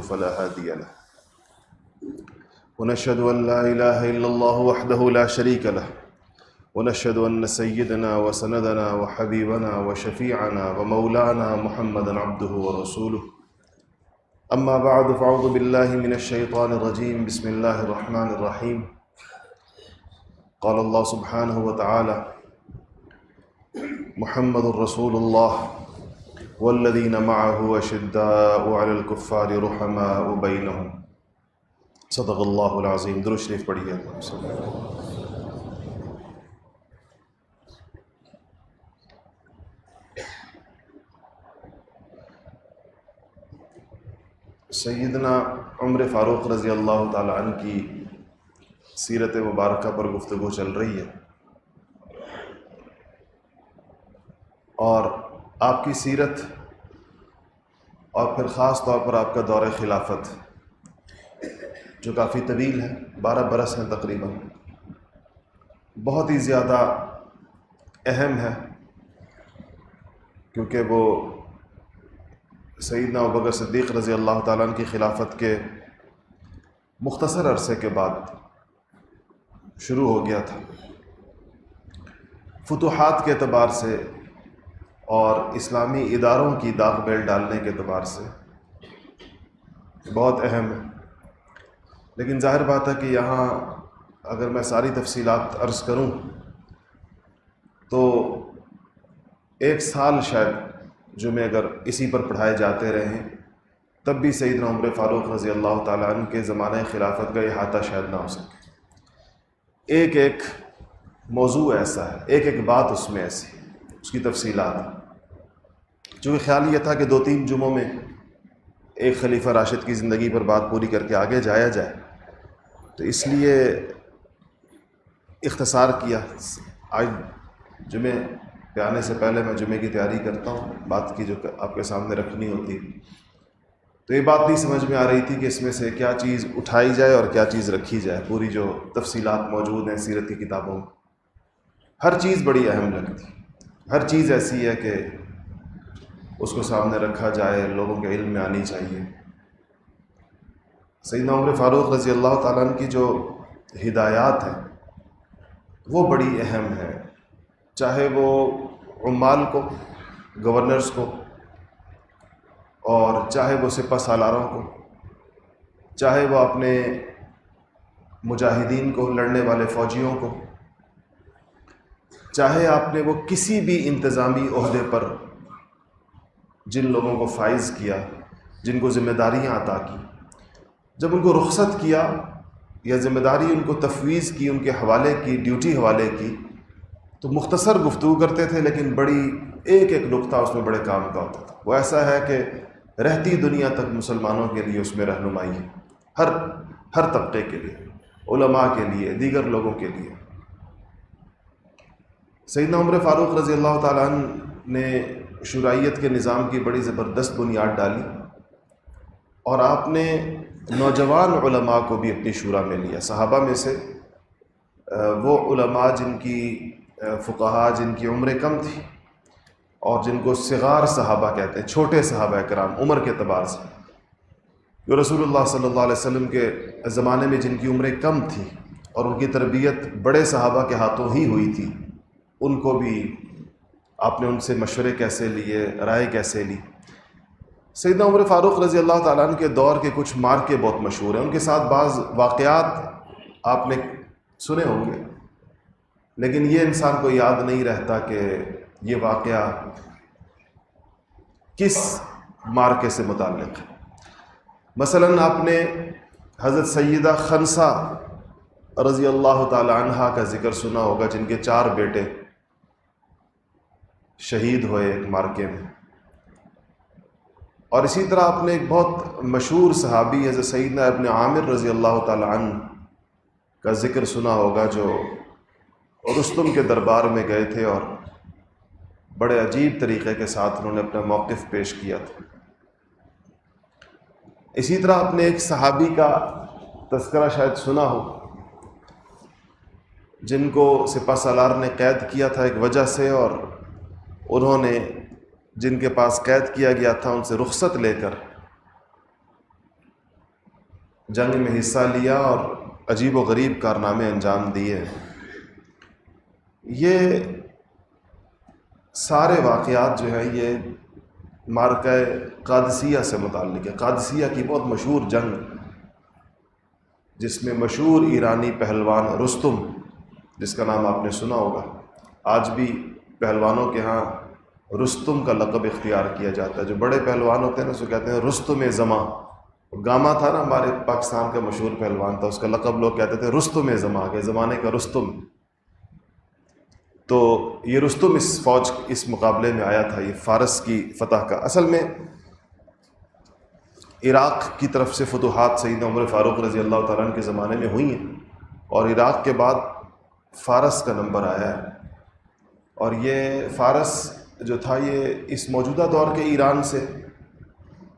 فلا هادي له ونشهد أن لا إله إلا الله وحده لا شريك له ونشهد أن سيدنا وسندنا وحبيبنا وشفيعنا ومولانا محمدا عبده ورسوله أما بعد فأعوذ بالله من الشيطان الرجيم بسم الله الرحمن الرحيم قال الله سبحانه وتعالى محمد رسول الله والذين معه أشداء على الكفار رحماء بينهم صدق اللہ العظیم. درود شریف پڑھیے. سیدنا عمر فاروق رضی اللہ تعالی عنہ کی سیرت مبارکہ پر گفتگو چل رہی ہے، اور آپ کی سیرت اور پھر خاص طور پر آپ کا دور خلافت جو کافی طویل ہے، 12 برس ہیں تقریباً، بہت ہی زیادہ اہم ہے، کیونکہ وہ سیدنا ابوبکر صدیق رضی اللہ تعالیٰ عنہ کی خلافت کے مختصر عرصے کے بعد شروع ہو گیا تھا. فتوحات کے اعتبار سے اور اسلامی اداروں کی داغ بیل ڈالنے کے اعتبار سے بہت اہم ہے. لیکن ظاہر بات ہے کہ یہاں اگر میں ساری تفصیلات عرض کروں تو 1 سال شاید جمعے اگر اسی پر پڑھائے جاتے رہیں تب بھی سیدنا عمر فاروق رضی اللہ تعالیٰ عنہ کے زمانہ خلافت کا احاطہ شاید نہ ہو سکے. ایک ایک موضوع ایسا ہے، ایک ایک بات اس میں ایسی، اس کی تفصیلات. چونکہ خیال یہ تھا کہ 2-3 جمعوں میں ایک خلیفہ راشد کی زندگی پر بات پوری کر کے آگے جایا جائے، تو اس لیے اختصار کیا. آج جمعے پہ آنے سے پہلے میں جمعے کی تیاری کرتا ہوں، بات کی جو آپ کے سامنے رکھنی ہوتی، تو یہ بات نہیں سمجھ میں آ رہی تھی کہ اس میں سے کیا چیز اٹھائی جائے اور کیا چیز رکھی جائے. پوری جو تفصیلات موجود ہیں سیرت کی کتابوں میں، ہر چیز بڑی اہم لگتی، ہر چیز ایسی ہے کہ اس کو سامنے رکھا جائے، لوگوں کے علم میں آنی چاہیے. سیدنا عمر فاروق رضی اللہ تعالیٰ عنہ کی جو ہدایات ہیں وہ بڑی اہم ہیں، چاہے وہ عمال کو، گورنرز کو، اور چاہے وہ سپہ سالاروں کو، چاہے وہ اپنے مجاہدین کو، لڑنے والے فوجیوں کو، چاہے آپ نے وہ کسی بھی انتظامی عہدے پر جن لوگوں کو فائز کیا، جن کو ذمہ داریاں عطا کی، جب ان کو رخصت کیا یا ذمہ داری ان کو تفویض کی، ان کے حوالے کی، ڈیوٹی حوالے کی، تو مختصر گفتگو کرتے تھے لیکن بڑی ایک ایک نقطہ اس میں بڑے کام کا ہوتا تھا. وہ ایسا ہے کہ رہتی دنیا تک مسلمانوں کے لیے اس میں رہنمائی ہے، ہر طبقے کے لیے، علماء کے لیے، دیگر لوگوں کے لیے. سیدنا عمر فاروق رضی اللہ تعالیٰ عنہ نے شورائیت کے نظام کی بڑی زبردست بنیاد ڈالی، اور آپ نے نوجوان علماء کو بھی اپنی شورا میں لیا. صحابہ میں سے وہ علماء جن کی فقہاء جن کی عمریں کم تھی اور جن کو صغار صحابہ کہتے ہیں، چھوٹے صحابہ کرام عمر کے اعتبار سے، جو رسول اللہ صلی اللہ علیہ وسلم کے زمانے میں جن کی عمریں کم تھی اور ان کی تربیت بڑے صحابہ کے ہاتھوں ہی ہوئی تھی، ان کو بھی آپ نے ان سے مشورے کیسے لیے، رائے کیسے لی. سیدنا عمر فاروق رضی اللہ تعالیٰ عنہ کے دور کے کچھ مارکے بہت مشہور ہیں. ان کے ساتھ بعض واقعات آپ نے سنے ہوں گے، لیکن یہ انسان کو یاد نہیں رہتا کہ یہ واقعہ کس مارکے سے متعلق ہے. مثلاً آپ نے حضرت سیدہ خنسا رضی اللہ تعالی عنہا کا ذکر سنا ہوگا، جن کے 4 بیٹے شہید ہوئے ایک مارکے میں. اور اسی طرح آپ نے ایک بہت مشہور صحابی حضرت سیدنا ابن عامر رضی اللہ تعالی عنہ کا ذکر سنا ہوگا، جو رستم کے دربار میں گئے تھے اور بڑے عجیب طریقے کے ساتھ انہوں نے اپنا موقف پیش کیا تھا. اسی طرح آپ نے ایک صحابی کا تذکرہ شاید سنا ہو، جن کو سپہ سالار نے قید کیا تھا ایک وجہ سے، اور انہوں نے جن کے پاس قید کیا گیا تھا ان سے رخصت لے کر جنگ میں حصہ لیا اور عجیب و غریب کارنامے انجام دیے. یہ سارے واقعات جو ہیں یہ معرکہ قادسیہ سے متعلق ہے. قادسیہ کی بہت مشہور جنگ جس میں مشہور ایرانی پہلوان رستم، جس کا نام آپ نے سنا ہوگا، آج بھی پہلوانوں کے ہاں رستم کا لقب اختیار کیا جاتا ہے. جو بڑے پہلوان ہوتے ہیں نا، اس کو کہتے ہیں رستم زماں. گاما تھا نا ہمارے پاکستان کا مشہور پہلوان تھا، اس کا لقب لوگ کہتے تھے رستم زماں، کے زمانے کا رستم. تو یہ رستم اس مقابلے میں آیا تھا، یہ فارس کی فتح کا. اصل میں عراق کی طرف سے فتوحات سیدنا عمر فاروق رضی اللہ تعالیٰ عنہ کے زمانے میں ہوئی ہیں، اور عراق کے بعد فارس کا نمبر آیا ہے. اور یہ فارس جو تھا یہ اس موجودہ دور کے ایران سے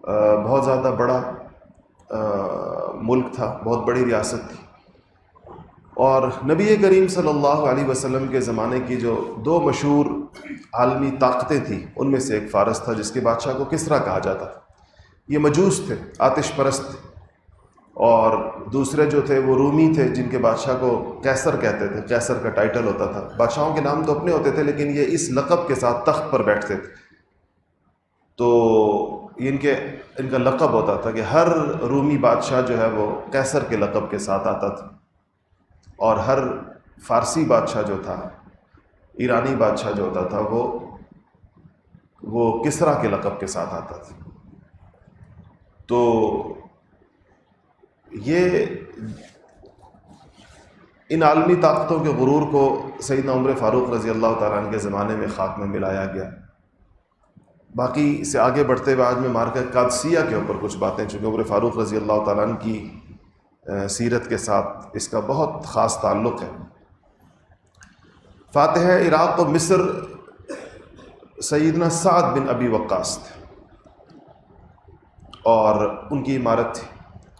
بہت زیادہ بڑا ملک تھا، بہت بڑی ریاست تھی. اور نبی کریم صلی اللہ علیہ وسلم کے زمانے کی جو دو مشہور عالمی طاقتیں تھیں، ان میں سے ایک فارس تھا جس کے بادشاہ کو کسریٰ کہا جاتا تھا. یہ مجوس تھے، آتش پرست تھے. اور دوسرے جو تھے وہ رومی تھے، جن کے بادشاہ کو قیصر کہتے تھے. قیصر کا ٹائٹل ہوتا تھا. بادشاہوں کے نام تو اپنے ہوتے تھے لیکن یہ اس لقب کے ساتھ تخت پر بیٹھتے تھے. تو ان کا لقب ہوتا تھا کہ ہر رومی بادشاہ جو ہے وہ قیصر کے لقب کے ساتھ آتا تھا، اور ہر فارسی بادشاہ جو تھا، ایرانی بادشاہ جو ہوتا تھا، وہ کسریٰ کے لقب کے ساتھ آتا تھا. تو یہ ان عالمی طاقتوں کے غرور کو سیدنا عمر فاروق رضی اللہ تعالیٰ عنہ کے زمانے میں خاک میں ملایا گیا. باقی سے آگے بڑھتے ہوئے آج میں معرکہ قادسیہ کے اوپر کچھ باتیں، چونکہ عمر فاروق رضی اللہ تعالیٰ عنہ کی سیرت کے ساتھ اس کا بہت خاص تعلق ہے. فاتح عراق و مصر سیدنا سعد بن ابی وقاص تھے، اور ان کی عمارت تھی.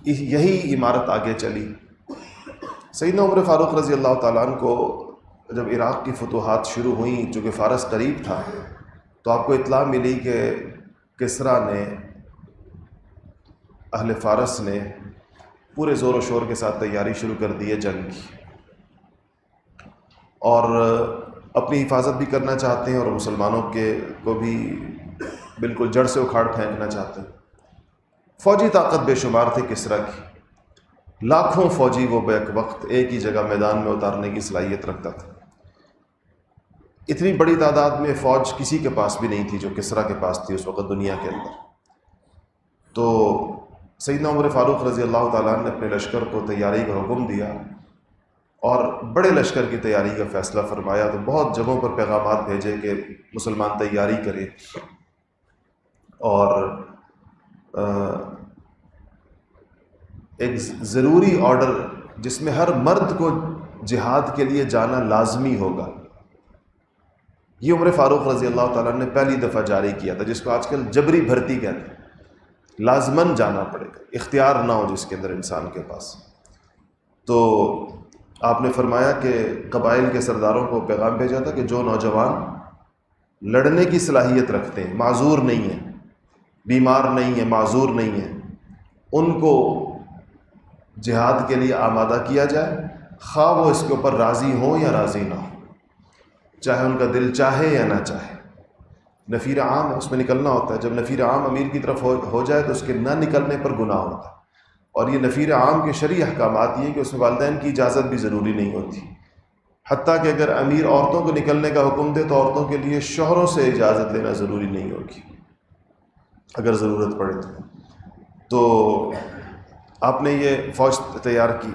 یہی عمارت آگے چلی. سیدنا عمر فاروق رضی اللہ تعالیٰ عنہ کو جب عراق کی فتوحات شروع ہوئیں، چونکہ فارس قریب تھا، تو آپ کو اطلاع ملی کہ کسریٰ نے، اہل فارس نے پورے زور و شور کے ساتھ تیاری شروع کر دی ہے جنگ کی، اور اپنی حفاظت بھی کرنا چاہتے ہیں اور مسلمانوں کو بھی بالکل جڑ سے اکھاڑ پھینکنا چاہتے ہیں. فوجی طاقت بے شمار تھی کسریٰ کی. لاکھوں فوجی وہ بیک وقت ایک ہی جگہ میدان میں اتارنے کی صلاحیت رکھتا تھا. اتنی بڑی تعداد میں فوج کسی کے پاس بھی نہیں تھی جو کسریٰ کے پاس تھی اس وقت دنیا کے اندر. تو سیدنا عمر فاروق رضی اللہ تعالیٰ عنہ نے اپنے لشکر کو تیاری کا حکم دیا اور بڑے لشکر کی تیاری کا فیصلہ فرمایا. تو بہت جگہوں پر پیغامات بھیجے کہ مسلمان تیاری کرے، اور ایک ضروری آرڈر جس میں ہر مرد کو جہاد کے لیے جانا لازمی ہوگا، یہ عمر فاروق رضی اللہ تعالیٰ نے پہلی دفعہ جاری کیا تھا، جس کو آج کل جبری بھرتی کہتے ہیں. لازماً جانا پڑے گا، اختیار نہ ہو جس کے اندر انسان کے پاس. تو آپ نے فرمایا کہ قبائل کے سرداروں کو پیغام بھیجا تھا کہ جو نوجوان لڑنے کی صلاحیت رکھتے ہیں، معذور نہیں ہیں، بیمار نہیں ہیں، معذور نہیں ہیں، ان کو جہاد کے لیے آمادہ کیا جائے، خواہ وہ اس کے اوپر راضی ہوں یا راضی نہ ہوں، چاہے ان کا دل چاہے یا نہ چاہے. نفیر عام ہے، اس میں نکلنا ہوتا ہے. جب نفیر عام امیر کی طرف ہو جائے تو اس کے نہ نکلنے پر گناہ ہوتا ہے. اور یہ نفیر عام کے شرعی احکامات یہ کہ اس میں والدین کی اجازت بھی ضروری نہیں ہوتی. حتیٰ کہ اگر امیر عورتوں کو نکلنے کا حکم دے تو عورتوں کے لیے شوہروں سے اجازت لینا ضروری نہیں ہوگی اگر ضرورت پڑے تو. آپ نے یہ فوج تیار کی.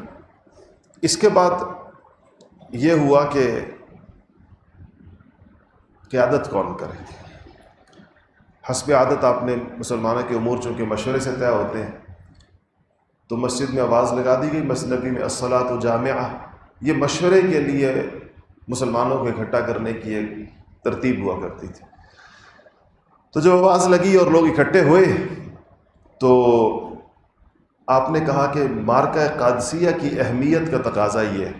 اس کے بعد یہ ہوا کہ قیادت کون کرے. حسب عادت آپ نے مسلمانوں کے امور چونکہ مشورے سے طے ہوتے ہیں تو مسجد میں آواز لگا دی گئی، مسجد نبی میں الصلاۃ جامعہ. یہ مشورے کے لیے مسلمانوں کو اکٹھا کرنے کی ایک ترتیب ہوا کرتی تھی. تو جب آواز لگی اور لوگ اکٹھے ہوئے تو آپ نے کہا کہ معرکہ قادسیہ کی اہمیت کا تقاضا یہ ہے،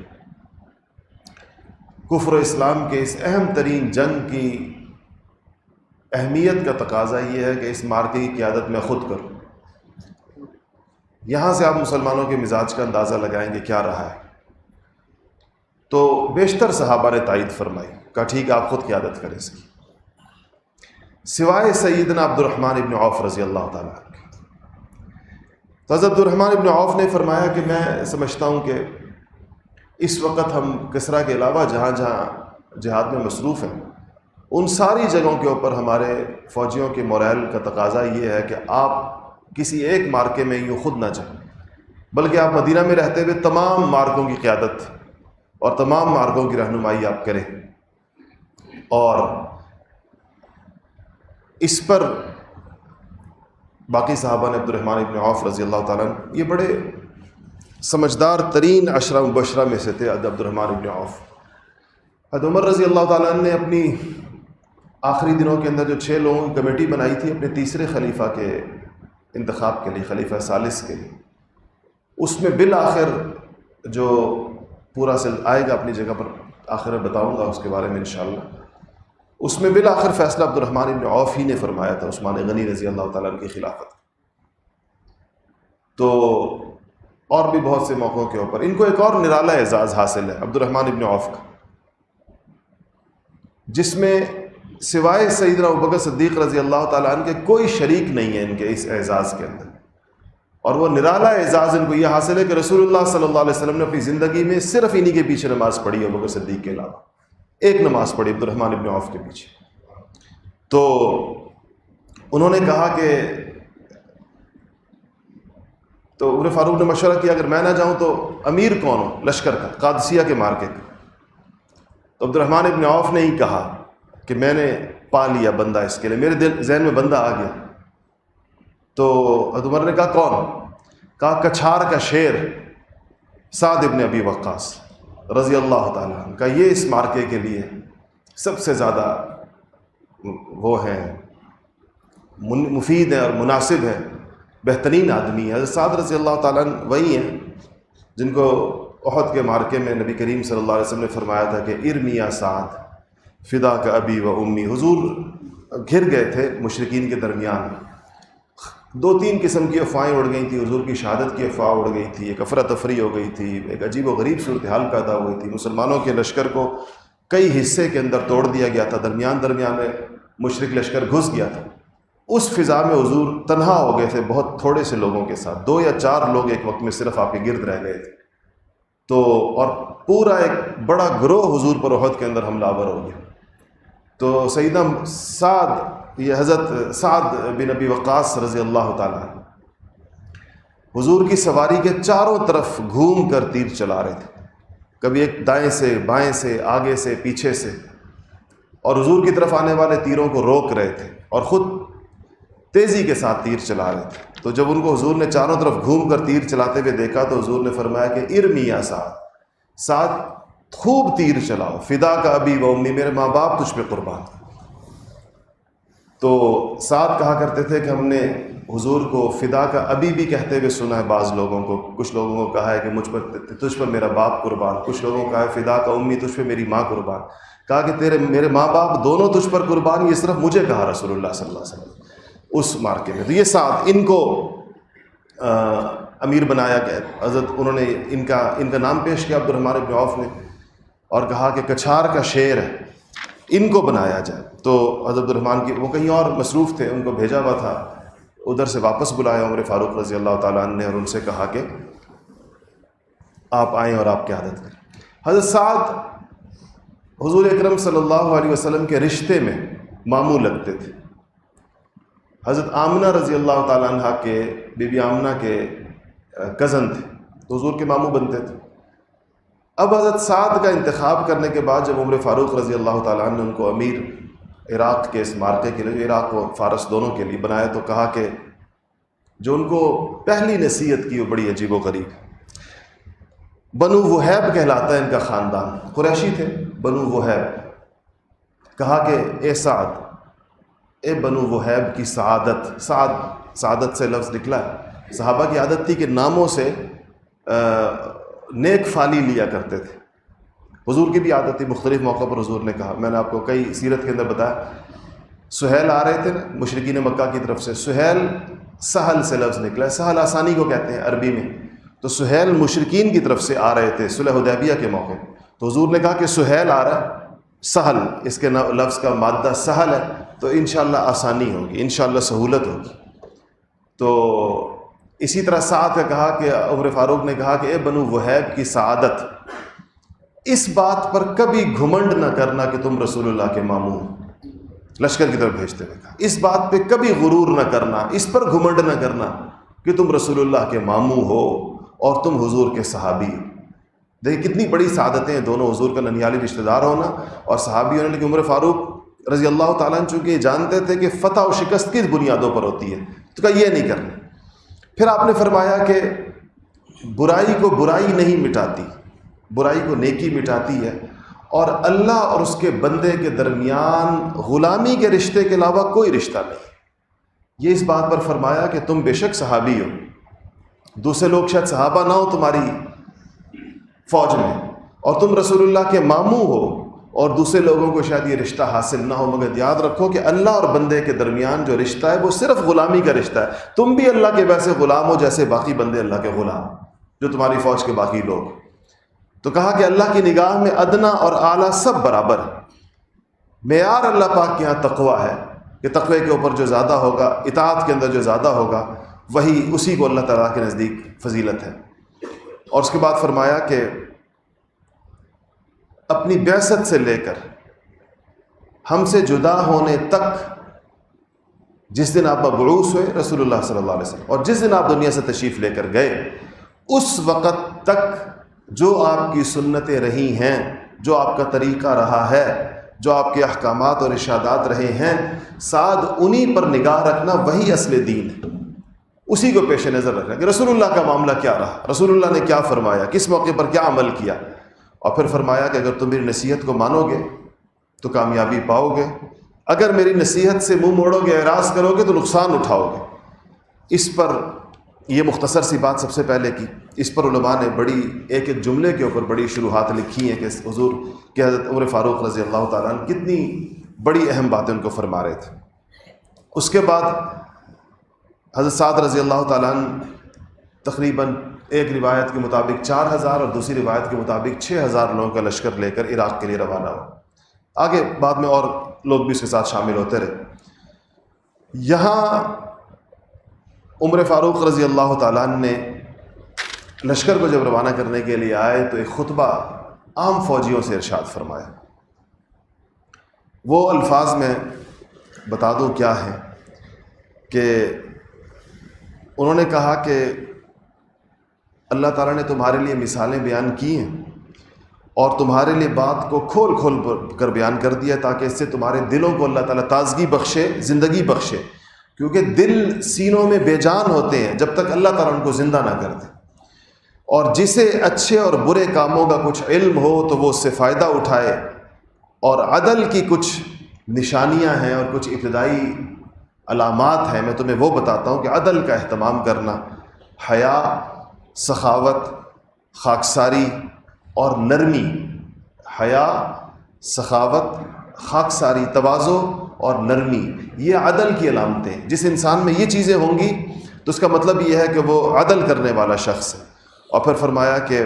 کفر و اسلام کے اس اہم ترین جنگ کی اہمیت کا تقاضا یہ ہے کہ اس معرکے کی قیادت میں خود کروں. یہاں سے آپ مسلمانوں کے مزاج کا اندازہ لگائیں گے کیا رہا ہے۔ تو بیشتر صحابہ نے تائید فرمائی، کہا ٹھیک ہے آپ خود قیادت کریں اس کی، سوائے سیدنا عبد الرحمن ابن عوف رضی اللہ تعالیٰ عنہ۔ تو حضرت عبد الرحمن ابن عوف نے فرمایا کہ میں سمجھتا ہوں کہ اس وقت ہم کسریٰ کے علاوہ جہاں جہاں جہاد میں مصروف ہیں ان ساری جگہوں کے اوپر ہمارے فوجیوں کے مورائل کا تقاضا یہ ہے کہ آپ کسی ایک مارکے میں یوں خود نہ جائیں، بلکہ آپ مدینہ میں رہتے ہوئے تمام مارکوں کی قیادت اور تمام مارکوں کی رہنمائی آپ کریں۔ اور اس پر باقی صحابہ نے عبد الرحمن ابن عوف رضی اللہ تعالیٰ عنہ، یہ بڑے سمجھدار ترین عشرہ مبشرہ میں سے تھے عبد الرحمن ابن عوف۔ حضرت عمر رضی اللہ تعالیٰ عنہ نے اپنی آخری دنوں کے اندر جو 6 لوگوں کی کمیٹی بنائی تھی اپنے تیسرے خلیفہ کے انتخاب کے لیے، خلیفہ ثالث کے لیے، اس میں بالآخر جو پورا آئے گا اپنی جگہ پر، آخر میں بتاؤں گا اس کے بارے میں انشاءاللہ، اس میں بالآخر فیصلہ عبد الرحمن ابن عوف ہی نے فرمایا تھا عثمان غنی رضی اللہ تعالیٰ عنہ کی خلافت۔ تو اور بھی بہت سے موقعوں کے اوپر ان کو ایک اور نرالا اعزاز حاصل ہے عبد الرحمن ابن عوف کا، جس میں سوائے سیدنا ابوبکر صدیق رضی اللہ تعالیٰ عنہ کے کوئی شریک نہیں ہے ان کے اس اعزاز کے اندر۔ اور وہ نرالا اعزاز ان کو یہ حاصل ہے کہ رسول اللہ صلی اللہ علیہ وسلم نے اپنی زندگی میں صرف انہی کے پیچھے نماز پڑھی ہے، ابوبکر صدیق کے علاوہ ایک نماز پڑھی عبد الرحمن ابن عوف کے پیچھے۔ تو انہوں نے کہا کہ تو عمر فاروق نے مشورہ کیا اگر میں نہ جاؤں تو امیر کون ہو لشکر کا، قادسیہ کے مارکے کا؟ تو عبد الرحمن ابن عوف نے ہی کہا کہ میں نے پا لیا بندہ اس کے لیے، میرے ذہن میں بندہ آ گیا۔ تو حضرت عمر نے کہا کون؟ کہا کچھار کا شیر سعد ابن ابی وقاص رضی اللہ تعالیٰ عنہ کا، یہ اس مارکے کے لیے سب سے زیادہ وہ ہیں، مفید ہیں اور مناسب ہیں، بہترین آدمی ہے۔ حضرت سعد رضی اللہ تعالیٰ عنہ وہی ہیں جن کو احد کے مارکے میں نبی کریم صلی اللہ علیہ وسلم نے فرمایا تھا کہ ارمی یا سعد فدا کا ابی و امی۔ حضور گھر گئے تھے مشرکین کے درمیان، 2-3 قسم کی افواہیں اڑ گئی تھیں، حضور کی شہادت کی افواہ اڑ گئی تھی، ایک افراتفری ہو گئی تھی، ایک عجیب و غریب صورتحال پیدا ہوئی تھی، مسلمانوں کے لشکر کو کئی حصے کے اندر توڑ دیا گیا تھا، درمیان میں مشرک لشکر گھس گیا تھا۔ اس فضا میں حضور تنہا ہو گئے تھے بہت تھوڑے سے لوگوں کے ساتھ، 2 یا 4 لوگ ایک وقت میں صرف آپ کے گرد رہ گئے تھے۔ تو اور پورا ایک بڑا گروہ حضور پر احد کے اندر حملہ آور ہو گیا۔ تو سیدنا سعد، یہ حضرت سعد بن ابی وقاص رضی اللہ تعالیٰ عنہ حضور کی سواری کے چاروں طرف گھوم کر تیر چلا رہے تھے، کبھی ایک دائیں سے بائیں سے آگے سے پیچھے سے، اور حضور کی طرف آنے والے تیروں کو روک رہے تھے اور خود تیزی کے ساتھ تیر چلا رہے تھے۔ تو جب ان کو حضور نے چاروں طرف گھوم کر تیر چلاتے ہوئے دیکھا تو حضور نے فرمایا کہ ارمی یا سعد، سعد خوب تیر چلاؤ، فدا کا ابی و امی، میرے ماں باپ تجھ پہ قربان۔ تو سعد کہا کرتے تھے کہ ہم نے حضور کو فدا کا ابی بھی کہتے ہوئے سنا ہے، بعض لوگوں کو، کچھ لوگوں کو کہا ہے کہ تجھ پر میرا باپ قربان، کچھ لوگوں کو کہا ہے فدا کا امی، تجھ پہ میری ماں قربان۔ کہا کہ میرے ماں باپ دونوں تجھ پر قربان، یہ صرف مجھے کہا رسول اللہ صلی اللہ علیہ وسلم اس مارکے میں۔ تو یہ سعد، ان کو امیر بنایا گیا حضرت، انہوں نے ان کا نام پیش کیا عبد الرحمن ابن عوف نے، اور کہا کہ کچھار کا شیر ہے، ان کو بنایا جائے۔ تو حضرت عبد الرحمن کی وہ کہیں اور مصروف تھے، ان کو بھیجا ہوا تھا، ادھر سے واپس بلایا عمر فاروق رضی اللہ تعالیٰ عنہ نے، اور ان سے کہا کہ آپ آئیں اور آپ قیادت کریں۔ حضرت سعد حضور اکرم صلی اللہ علیہ وسلم کے رشتے میں ماموں لگتے تھے، حضرت آمنہ رضی اللہ تعالیٰ عنہ کے بی بی آمنہ کے کزن تھے، تو حضور کے ماموں بنتے تھے۔ اب حضرت سعد کا انتخاب کرنے کے بعد جب عمر فاروق رضی اللہ تعالیٰ عنہ نے ان کو امیر عراق کے اس مارکے کے لیے، عراق و فارس دونوں کے لیے بنایا، تو کہا کہ جو ان کو پہلی نصیحت کی وہ بڑی عجیب و غریب ہے۔ بنو وہیب کہلاتا ہے ان کا خاندان، قریشی تھے بنو وہیب۔ کہا کہ اے سعد، اے بنو وہیب کی سعادت، سعادت سے لفظ نکلا ہے، صحابہ کی عادت تھی کہ ناموں سے نیک فالی لیا کرتے تھے، حضور کی بھی عادت تھی، مختلف موقع پر حضور نے کہا، میں نے آپ کو کئی سیرت کے اندر بتایا، سہیل آ رہے تھے نا مشرکین مکہ کی طرف سے، سہیل سہل سے لفظ نکلا ہے، سہل آسانی کو کہتے ہیں عربی میں. تو سہیل مشرکین کی طرف سے آ رہے تھے صلح حدیبیہ کے موقع، تو حضور نے کہا کہ سہیل آ رہا ہے، سہل اس کے لفظ کا مادہ سہل ہے، تو انشاءاللہ آسانی ہوگی، انشاءاللہ سہولت ہوگی. تو اسی طرح سعد نے کہا کہ عمر فاروق نے کہا کہ اے بنو وہیب کی سعادت، اس بات پر کبھی گھمنڈ نہ کرنا کہ تم رسول اللہ کے ماموں ہو. لشکر کی طرف بھیجتے ہوئے کہا اس بات پہ کبھی غرور نہ کرنا، اس پر گھمنڈ نہ کرنا کہ تم رسول اللہ کے ماموں ہو اور تم حضور کے صحابی ہو. دیکھیں کتنی بڑی سعادتیں ہیں، دونوں حضور کا ننیالی رشتہ دار ہونا اور صحابی ہونے. لیکن عمر فاروق رضی اللہ تعالیٰ عنہ چونکہ یہ جانتے تھے کہ فتح و شکست کس بنیادوں پر ہوتی ہے، تو کہا یہ نہیں کرنا. پھر آپ نے فرمایا کہ برائی کو برائی نہیں مٹاتی، برائی کو نیکی مٹاتی ہے، اور اللہ اور اس کے بندے کے درمیان غلامی کے رشتے کے علاوہ کوئی رشتہ نہیں. یہ اس بات پر فرمایا کہ تم بے شک صحابی ہو، دوسرے لوگ شاید صحابہ نہ ہو تمہاری فوج میں، اور تم رسول اللہ کے ماموں ہو اور دوسرے لوگوں کو شاید یہ رشتہ حاصل نہ ہو، مگر یاد رکھو کہ اللہ اور بندے کے درمیان جو رشتہ ہے وہ صرف غلامی کا رشتہ ہے. تم بھی اللہ کے ویسے غلام ہو جیسے باقی بندے اللہ کے غلام جو تمہاری فوج کے باقی لوگ. تو کہا کہ اللہ کی نگاہ میں ادنا اور اعلیٰ سب برابر ہے. معیار اللہ پاک کے یہاں تقویٰ ہے کہ تقوی کے اوپر جو زیادہ ہوگا، اطاعت کے اندر جو زیادہ ہوگا، وہی اسی کو اللہ تعالیٰ کے نزدیک فضیلت ہے. اور اس کے بعد فرمایا کہ اپنی بعثت سے لے کر ہم سے جدا ہونے تک، جس دن آپ مبعوث ہوئے رسول اللہ صلی اللہ علیہ وسلم، اور جس دن آپ دنیا سے تشریف لے کر گئے، اس وقت تک جو آپ کی سنتیں رہی ہیں، جو آپ کا طریقہ رہا ہے، جو آپ کے احکامات اور ارشادات رہے ہیں، ساتھ انہی پر نگاہ رکھنا، وہی اصل دین ہے. اسی کو پیش نظر رکھنا کہ رسول اللہ کا معاملہ کیا رہا، رسول اللہ نے کیا فرمایا، کس موقع پر کیا عمل کیا. اور پھر فرمایا کہ اگر تم میری نصیحت کو مانو گے تو کامیابی پاؤ گے، اگر میری نصیحت سے منہ موڑو گے، اعراض کرو گے تو نقصان اٹھاؤ گے. اس پر یہ مختصر سی بات سب سے پہلے کی، اس پر علماء نے بڑی ایک ایک جملے کے اوپر بڑی شروحات لکھی ہیں کہ حضور کہ حضرت عمر فاروق رضی اللہ تعالیٰ عنہ کتنی بڑی اہم باتیں ان کو فرما رہے تھے. اس کے بعد حضرت سعد رضی اللہ تعالیٰ عنہ تقریباً ایک روایت کے مطابق 4000 اور دوسری روایت کے مطابق 6000 لوگوں کا لشکر لے کر عراق کے لیے روانہ ہوا. آگے بعد میں اور لوگ بھی اس کے ساتھ شامل ہوتے رہے. یہاں عمر فاروق رضی اللہ تعالیٰ عنہ نے لشکر کو جب روانہ کرنے کے لیے آئے تو ایک خطبہ عام فوجیوں سے ارشاد فرمایا. وہ الفاظ میں بتا دوں کیا ہے کہ انہوں نے کہا کہ اللہ تعالیٰ نے تمہارے لیے مثالیں بیان کی ہیں اور تمہارے لیے بات کو کھول کھول کر بیان کر دیا تاکہ اس سے تمہارے دلوں کو اللہ تعالیٰ تازگی بخشے، زندگی بخشے، کیونکہ دل سینوں میں بے جان ہوتے ہیں جب تک اللہ تعالیٰ ان کو زندہ نہ کر دے. اور جسے اچھے اور برے کاموں کا کچھ علم ہو تو وہ اس سے فائدہ اٹھائے. اور عدل کی کچھ نشانیاں ہیں اور کچھ ابتدائی علامات ہیں، میں تمہیں وہ بتاتا ہوں کہ عدل کا اہتمام کرنا، حیا، سخاوت، خاکساری اور نرمی. حیا، سخاوت، خاکساری، تواضع اور نرمی، یہ عدل کی علامتیں ہیں. جس انسان میں یہ چیزیں ہوں گی تو اس کا مطلب یہ ہے کہ وہ عدل کرنے والا شخص ہے. اور پھر فرمایا کہ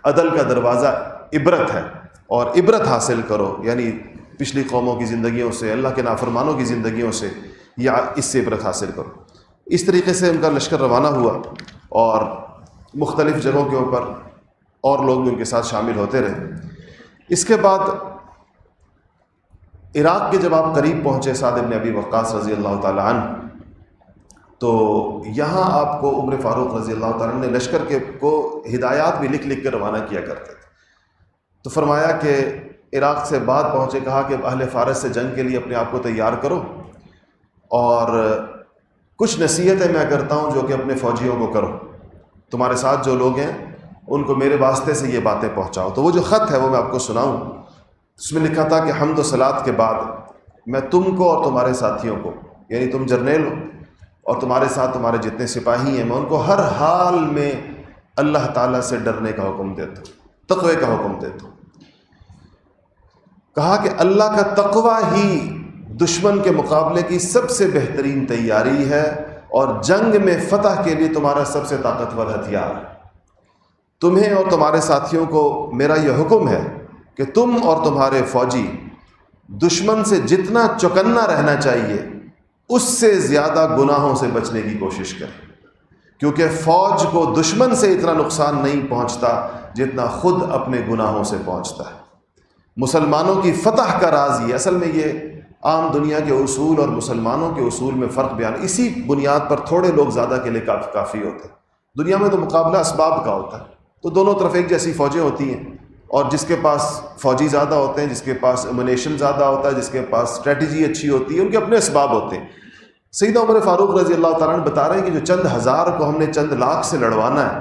عدل کا دروازہ عبرت ہے اور عبرت حاصل کرو، یعنی پچھلی قوموں کی زندگیوں سے، اللہ کے نافرمانوں کی زندگیوں سے، یا اس سے عبرت حاصل کرو. اس طریقے سے ان کا لشکر روانہ ہوا اور مختلف جگہوں کے اوپر اور لوگ بھی ان کے ساتھ شامل ہوتے رہے. اس کے بعد عراق کے جب آپ قریب پہنچے سعد بن ابی وقاص رضی اللہ تعالیٰ عنہ، تو یہاں آپ کو عمر فاروق رضی اللہ تعالیٰ عنہ نے لشکر کو ہدایات بھی لکھ لکھ کر روانہ کیا کرتے تھے. تو فرمایا کہ عراق سے بعد پہنچے، کہا کہ اہل فارس سے جنگ کے لیے اپنے آپ کو تیار کرو، اور کچھ نصیحتیں میں کرتا ہوں جو کہ اپنے فوجیوں کو کرو، تمہارے ساتھ جو لوگ ہیں ان کو میرے واسطے سے یہ باتیں پہنچاؤ. تو وہ جو خط ہے وہ میں آپ کو سناؤں. اس میں لکھا تھا کہ حمد و صلات کے بعد میں تم کو اور تمہارے ساتھیوں کو، یعنی تم جرنیل ہو اور تمہارے ساتھ تمہارے جتنے سپاہی ہیں، میں ان کو ہر حال میں اللہ تعالیٰ سے ڈرنے کا حکم دیتا ہوں، تقوی کا حکم دیتا ہوں. کہا کہ اللہ کا تقوی ہی دشمن کے مقابلے کی سب سے بہترین تیاری ہے اور جنگ میں فتح کے لیے تمہارا سب سے طاقتور ہتھیار ہے۔ تمہیں اور تمہارے ساتھیوں کو میرا یہ حکم ہے کہ تم اور تمہارے فوجی دشمن سے جتنا چوکنا رہنا چاہیے اس سے زیادہ گناہوں سے بچنے کی کوشش کریں، کیونکہ فوج کو دشمن سے اتنا نقصان نہیں پہنچتا جتنا خود اپنے گناہوں سے پہنچتا ہے۔ مسلمانوں کی فتح کا راز یہ، اصل میں یہ عام دنیا کے اصول اور مسلمانوں کے اصول میں فرق بیان، اسی بنیاد پر تھوڑے لوگ زیادہ کے لیے کافی ہوتے ہیں۔ دنیا میں تو مقابلہ اسباب کا ہوتا ہے، تو دونوں طرف ایک جیسی فوجیں ہوتی ہیں، اور جس کے پاس فوجی زیادہ ہوتے ہیں، جس کے پاس امونیشن زیادہ ہوتا ہے، جس کے پاس اسٹریٹجی اچھی ہوتی ہے، ان کے اپنے اسباب ہوتے ہیں۔ سیدنا عمر فاروق رضی اللہ تعالیٰ عنہ بتا رہے ہیں کہ جو چند ہزار کو ہم نے چند لاکھ سے لڑوانا ہے،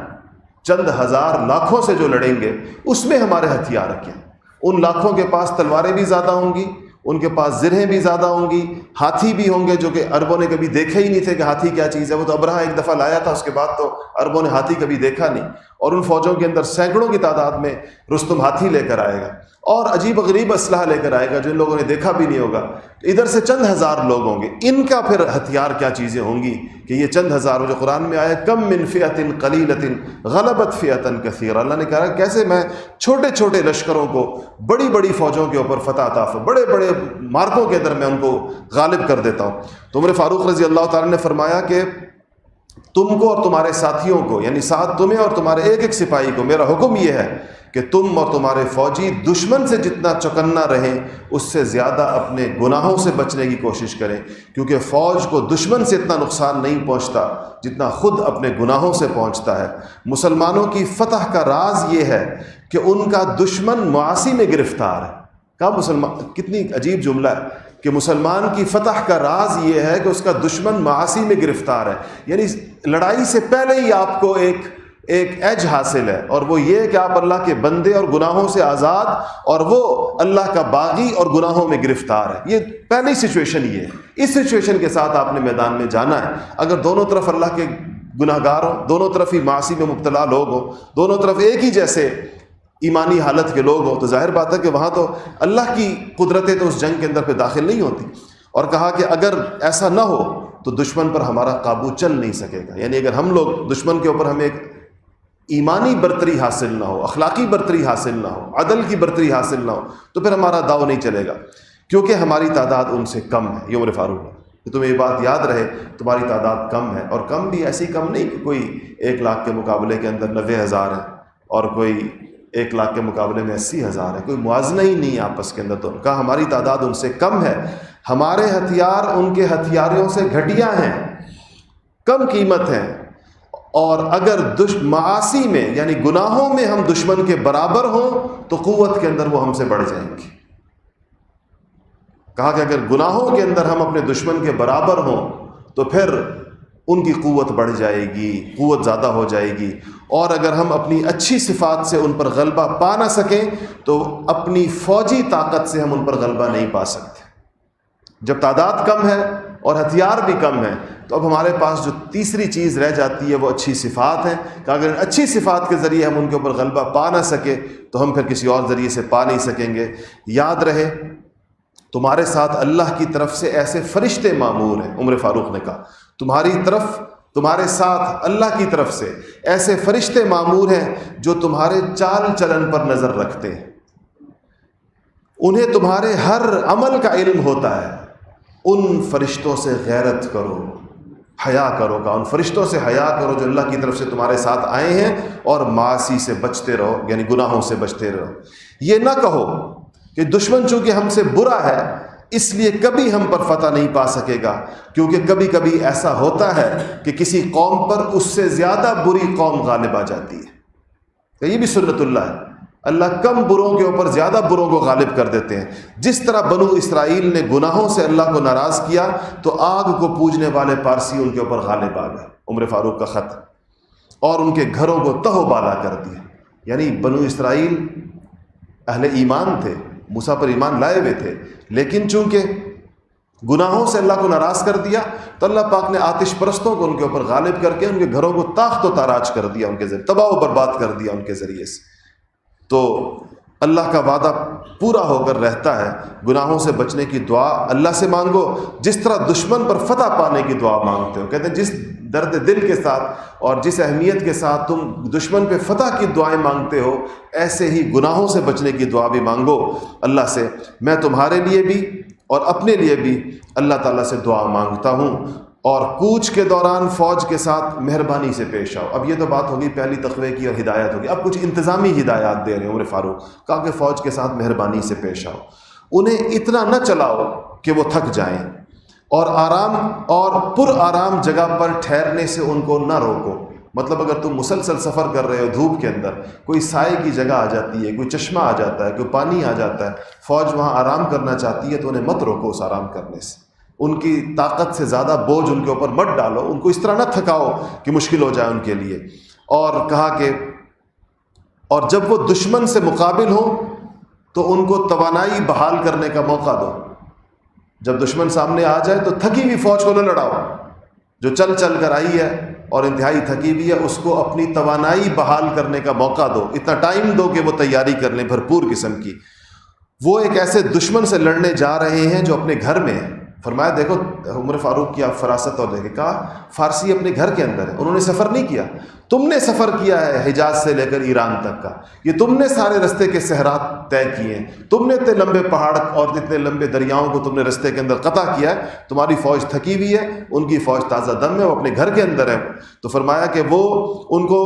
چند ہزار لاکھوں سے جو لڑیں گے اس میں ہمارے ہتھیار کیا؟ ان لاکھوں کے پاس تلواریں بھی زیادہ ہوں گی، ان کے پاس زرہیں بھی زیادہ ہوں گی، ہاتھی بھی ہوں گے جو کہ عربوں نے کبھی دیکھے ہی نہیں تھے کہ ہاتھی کیا چیز ہے۔ وہ تو ابرہہ ایک دفعہ لایا تھا، اس کے بعد تو عربوں نے ہاتھی کبھی دیکھا نہیں، اور ان فوجوں کے اندر سینکڑوں کی تعداد میں رستم ہاتھی لے کر آئے گا اور عجیب و غریب اسلحہ لے کر آئے گا جن لوگوں نے دیکھا بھی نہیں ہوگا۔ ادھر سے چند ہزار لوگ ہوں گے، ان کا پھر ہتھیار کیا چیزیں ہوں گی کہ یہ چند ہزار، جو قرآن میں آیا کم من فئۃ قلیلۃ غلبت فئۃ کثیرہ، اللہ نے کہا کیسے میں چھوٹے چھوٹے لشکروں کو بڑی بڑی فوجوں کے اوپر فتح عطا، بڑے بڑے مارکوں کے اندر میں ان کو غالب کر دیتا ہوں۔ تو عمر فاروق رضی اللہ تعالیٰ نے فرمایا کہ تم کو اور تمہارے ساتھیوں کو، یعنی ساتھ تمہیں اور تمہارے ایک ایک سپاہی کو میرا حکم یہ ہے کہ تم اور تمہارے فوجی دشمن سے جتنا چوکنا رہیں اس سے زیادہ اپنے گناہوں سے بچنے کی کوشش کریں، کیونکہ فوج کو دشمن سے اتنا نقصان نہیں پہنچتا جتنا خود اپنے گناہوں سے پہنچتا ہے۔ مسلمانوں کی فتح کا راز یہ ہے کہ ان کا دشمن معاصی میں گرفتار ہے۔ کہا مسلمان، کتنی عجیب جملہ ہے کہ مسلمان کی فتح کا راز یہ ہے کہ اس کا دشمن معاصی میں گرفتار ہے، یعنی لڑائی سے پہلے ہی آپ کو ایک ایج حاصل ہے، اور وہ یہ کہ آپ اللہ کے بندے اور گناہوں سے آزاد، اور وہ اللہ کا باغی اور گناہوں میں گرفتار ہے۔ یہ پہلی سچویشن یہ ہے، اس سچویشن کے ساتھ آپ نے میدان میں جانا ہے۔ اگر دونوں طرف اللہ کے گناہ گار ہوں، دونوں طرف ہی معاصی میں مبتلا لوگ ہوں، دونوں طرف ایک ہی جیسے ایمانی حالت کے لوگ ہوں، تو ظاہر بات ہے کہ وہاں تو اللہ کی قدرتیں تو اس جنگ کے اندر پہ داخل نہیں ہوتی۔ اور کہا کہ اگر ایسا نہ ہو تو دشمن پر ہمارا قابو چل نہیں سکے گا، یعنی اگر ہم لوگ دشمن کے اوپر ہمیں ایک ایمانی برتری حاصل نہ ہو، اخلاقی برتری حاصل نہ ہو، عدل کی برتری حاصل نہ ہو، تو پھر ہمارا داؤ نہیں چلے گا، کیونکہ ہماری تعداد ان سے کم ہے۔ یہ عمر فاروق ہے کہ تمہیں یہ بات یاد رہے، تمہاری تعداد کم ہے، اور کم بھی ایسی کم نہیں کہ کوئی 1 لاکھ کے مقابلے کے اندر 90,000 ہے اور کوئی 1 لاکھ کے مقابلے میں 80,000 ہے، کوئی موازنہ ہی نہیں ہے آپس کے اندر۔ تو کہا ہماری تعداد ان سے کم ہے، ہمارے ہتھیار ان کے ہتھیاروں سے گھٹیا ہیں، کم قیمت ہیں، اور اگر معاصی میں یعنی گناہوں میں ہم دشمن کے برابر ہوں تو قوت کے اندر وہ ہم سے بڑھ جائیں گے۔ کہا کہ اگر گناہوں کے اندر ہم اپنے دشمن کے برابر ہوں تو پھر ان کی قوت بڑھ جائے گی، قوت زیادہ ہو جائے گی، اور اگر ہم اپنی اچھی صفات سے ان پر غلبہ پا نہ سکیں تو اپنی فوجی طاقت سے ہم ان پر غلبہ نہیں پا سکتے۔ جب تعداد کم ہے اور ہتھیار بھی کم ہے تو اب ہمارے پاس جو تیسری چیز رہ جاتی ہے وہ اچھی صفات ہیں، کہ اگر اچھی صفات کے ذریعے ہم ان کے اوپر غلبہ پا نہ سکے تو ہم پھر کسی اور ذریعے سے پا نہیں سکیں گے۔ یاد رہے تمہارے ساتھ اللہ کی طرف سے ایسے فرشتے مامور ہیں، عمر فاروق نے کہا تمہارے ساتھ اللہ کی طرف سے ایسے فرشتے مامور ہیں جو تمہارے چال چلن پر نظر رکھتے ہیں، انہیں تمہارے ہر عمل کا علم ہوتا ہے۔ ان فرشتوں سے غیرت کرو، حیا کرو، ان فرشتوں سے حیا کرو جو اللہ کی طرف سے تمہارے ساتھ آئے ہیں، اور معاصی سے بچتے رہو، یعنی گناہوں سے بچتے رہو۔ یہ نہ کہو کہ دشمن چونکہ ہم سے برا ہے اس لیے کبھی ہم پر فتح نہیں پا سکے گا، کیونکہ کبھی کبھی ایسا ہوتا ہے کہ کسی قوم پر اس سے زیادہ بری قوم غالب آ جاتی ہے، تو یہ بھی سنت اللہ ہے، اللہ کم بروں کے اوپر زیادہ بروں کو غالب کر دیتے ہیں۔ جس طرح بنو اسرائیل نے گناہوں سے اللہ کو ناراض کیا تو آگ کو پوجنے والے پارسی ان کے اوپر غالب آ گئے، عمر فاروق کا خط، اور ان کے گھروں کو تہ و بالا کر دیا۔ یعنی بنو اسرائیل اہل ایمان تھے، موسیٰ پر ایمان لائے ہوئے تھے، لیکن چونکہ گناہوں سے اللہ کو ناراض کر دیا تو اللہ پاک نے آتش پرستوں کو ان کے اوپر غالب کر کے ان کے گھروں کو تاخت و تاراج کر دیا، ان کے ذریعے تباہ و برباد کر دیا ان کے ذریعے سے۔ تو اللہ کا وعدہ پورا ہو کر رہتا ہے. گناہوں سے بچنے کی دعا اللہ سے مانگو جس طرح دشمن پر فتح پانے کی دعا مانگتے ہو. کہتے ہیں جس درد دل کے ساتھ اور جس اہمیت کے ساتھ تم دشمن پہ فتح کی دعائیں مانگتے ہو، ایسے ہی گناہوں سے بچنے کی دعا بھی مانگو اللہ سے. میں تمہارے لیے بھی اور اپنے لیے بھی اللہ تعالیٰ سے دعا مانگتا ہوں. اور کوچ کے دوران فوج کے ساتھ مہربانی سے پیش آؤ. اب یہ تو بات ہوگی پہلی تقوی کی اور ہدایت ہوگی. اب کچھ انتظامی ہدایات دے رہے ہیں عمر فاروق. کہا کہ فوج کے ساتھ مہربانی سے پیش آؤ، انہیں اتنا نہ چلاؤ کہ وہ تھک جائیں، اور آرام اور پر آرام جگہ پر ٹھہرنے سے ان کو نہ روکو. مطلب اگر تم مسلسل سفر کر رہے ہو دھوپ کے اندر، کوئی سائے کی جگہ آ جاتی ہے، کوئی چشمہ آ جاتا ہے، کوئی پانی آ جاتا ہے، فوج وہاں آرام کرنا چاہتی ہے تو انہیں مت روکو اس آرام کرنے سے. ان کی طاقت سے زیادہ بوجھ ان کے اوپر مت ڈالو، ان کو اس طرح نہ تھکاؤ کہ مشکل ہو جائے ان کے لیے. اور کہا کہ اور جب وہ دشمن سے مقابل ہوں تو ان کو توانائی بحال کرنے کا موقع دو. جب دشمن سامنے آ جائے تو تھکی ہوئی فوج کو نہ لڑاؤ. جو چل چل کر آئی ہے اور انتہائی تھکی ہوئی ہے، اس کو اپنی توانائی بحال کرنے کا موقع دو، اتنا ٹائم دو کہ وہ تیاری کر لیں بھرپور قسم کی. وہ ایک ایسے دشمن سے لڑنے جا رہے ہیں جو اپنے گھر میں ہیں. فرمایا دیکھو عمر فاروق کی آپ فراست اور دیکھیں، کہا فارسی اپنے گھر کے اندر ہے، انہوں نے سفر نہیں کیا. تم نے سفر کیا ہے حجاز سے لے کر ایران تک کا، یہ تم نے سارے رستے کے صحرات طے کیے ہیں، تم نے اتنے لمبے پہاڑ اور اتنے لمبے دریاؤں کو تم نے رستے کے اندر قطع کیا ہے. تمہاری فوج تھکی ہوئی ہے، ان کی فوج تازہ دم ہے، وہ اپنے گھر کے اندر ہے. تو فرمایا کہ وہ ان کو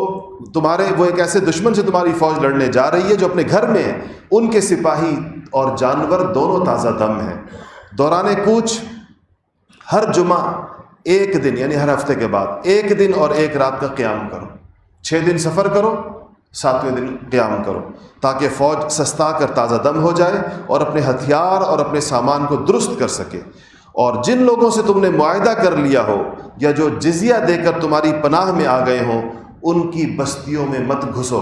وہ ایک ایسے دشمن سے تمہاری فوج لڑنے جا رہی ہے جو اپنے گھر میں ہے، ان کے سپاہی اور جانور دونوں تازہ دم ہیں. دوران کوچ ہر جمعہ ایک دن یعنی ہر ہفتے کے بعد ایک دن اور ایک رات کا قیام کرو. 6 دن سفر کرو، 7ویں دن قیام کرو، تاکہ فوج سستا کر تازہ دم ہو جائے اور اپنے ہتھیار اور اپنے سامان کو درست کر سکے. اور جن لوگوں سے تم نے معاہدہ کر لیا ہو یا جو جزیہ دے کر تمہاری پناہ میں آ گئے ہوں، ان کی بستیوں میں مت گھسو.